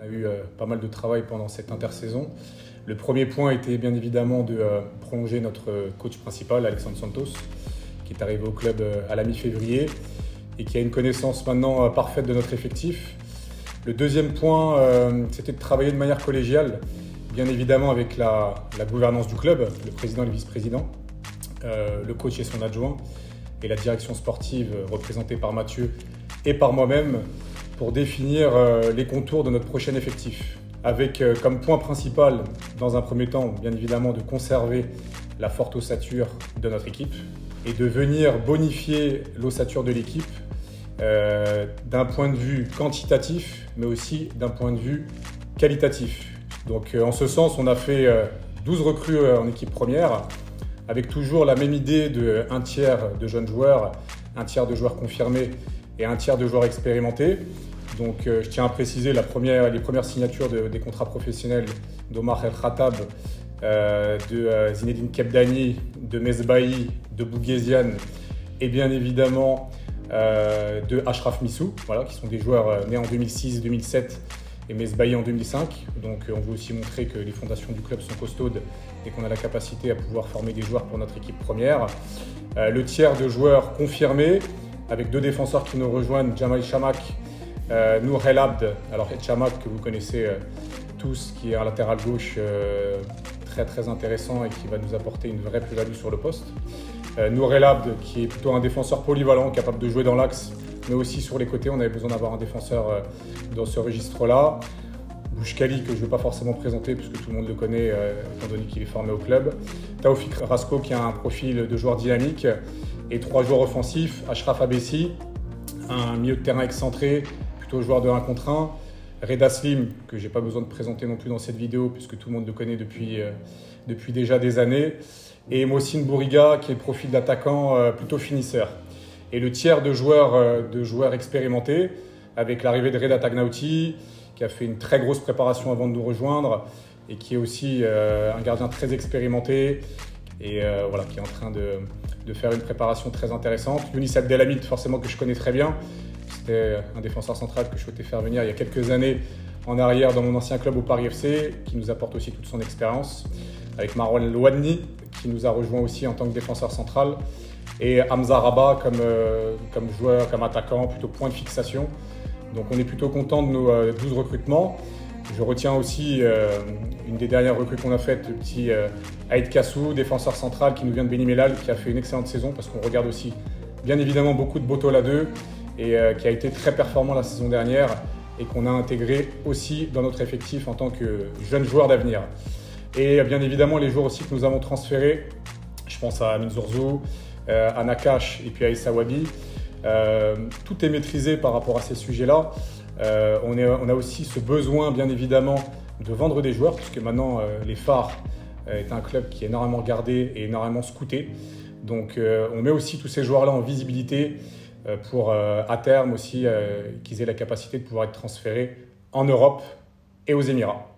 a eu pas mal de travail pendant cette intersaison. Le premier point était bien évidemment de prolonger notre coach principal, Alexandre Santos, qui est arrivé au club à la mi-février et qui a une connaissance maintenant parfaite de notre effectif. Le deuxième point, c'était de travailler de manière collégiale, bien évidemment avec la gouvernance du club, le président et le vice-président, le coach et son adjoint, et la direction sportive représentée par Mathieu et par moi-même pour définir les contours de notre prochain effectif. Avec comme point principal, dans un premier temps, bien évidemment, de conserver la forte ossature de notre équipe et de venir bonifier l'ossature de l'équipe d'un point de vue quantitatif, mais aussi d'un point de vue qualitatif. Donc en ce sens, on a fait 12 recrues en équipe première, avec toujours la même idée de un tiers de jeunes joueurs, un tiers de joueurs confirmés et un tiers de joueurs expérimentés. Donc je tiens à préciser les premières signatures des contrats professionnels d'Omar El Khattab, de Zinedine Kebdani, de Mesbahi, de Bouguesian et bien évidemment de Achraf Missou, voilà, qui sont des joueurs nés en 2006-2007 et Mesbahi en 2005. Donc on veut aussi montrer que les fondations du club sont costaudes et qu'on a la capacité à pouvoir former des joueurs pour notre équipe première. Le tiers de joueurs confirmés, avec deux défenseurs qui nous rejoignent, Jamal Chamak, Nour El Abd, alors Chamak que vous connaissez tous, qui est un latéral gauche très très intéressant et qui va nous apporter une vraie plus-value sur le poste. Nour El Abd qui est plutôt un défenseur polyvalent, capable de jouer dans l'axe, mais aussi sur les côtés. On avait besoin d'avoir un défenseur dans ce registre-là. Bouchkali, que je ne vais pas forcément présenter puisque tout le monde le connaît étant donné qu'il est formé au club. Taoufik Rasko qui a un profil de joueur dynamique. Et trois joueurs offensifs, Achraf Abessi, un milieu de terrain excentré, plutôt joueur de 1 contre 1. Reda Slim, que je n'ai pas besoin de présenter non plus dans cette vidéo puisque tout le monde le connaît depuis déjà des années. Et Mohsin Bouriga, qui est le profil d'attaquant plutôt finisseur. Et le tiers de joueurs expérimentés, avec l'arrivée de Reda Tagnauti, qui a fait une très grosse préparation avant de nous rejoindre et qui est aussi un gardien très expérimenté et voilà, qui est en train de faire une préparation très intéressante. Younis Abdelhamid, forcément que je connais très bien. C'était un défenseur central que je souhaitais faire venir il y a quelques années en arrière dans mon ancien club au Paris FC, qui nous apporte aussi toute son expérience. Avec Marwan Louadni, qui nous a rejoint aussi en tant que défenseur central. Et Hamza Rabat comme joueur, comme attaquant, plutôt point de fixation. Donc on est plutôt content de nos 12 recrutements. Je retiens aussi une des dernières recrues qu'on a faites, le petit Aïd Kassou, défenseur central qui nous vient de Beni Mellal, qui a fait une excellente saison parce qu'on regarde aussi bien évidemment beaucoup de Botola 2 et qui a été très performant la saison dernière et qu'on a intégré aussi dans notre effectif en tant que jeune joueur d'avenir. Et bien évidemment les joueurs aussi que nous avons transférés, je pense à Amin Zourzou, à Nakash et puis à Issa Wabi. Tout est maîtrisé par rapport à ces sujets-là. On a aussi ce besoin, bien évidemment, de vendre des joueurs, puisque maintenant, les Phares est un club qui est énormément regardé et énormément scouté. Donc, on met aussi tous ces joueurs-là en visibilité pour, à terme aussi, qu'ils aient la capacité de pouvoir être transférés en Europe et aux Émirats.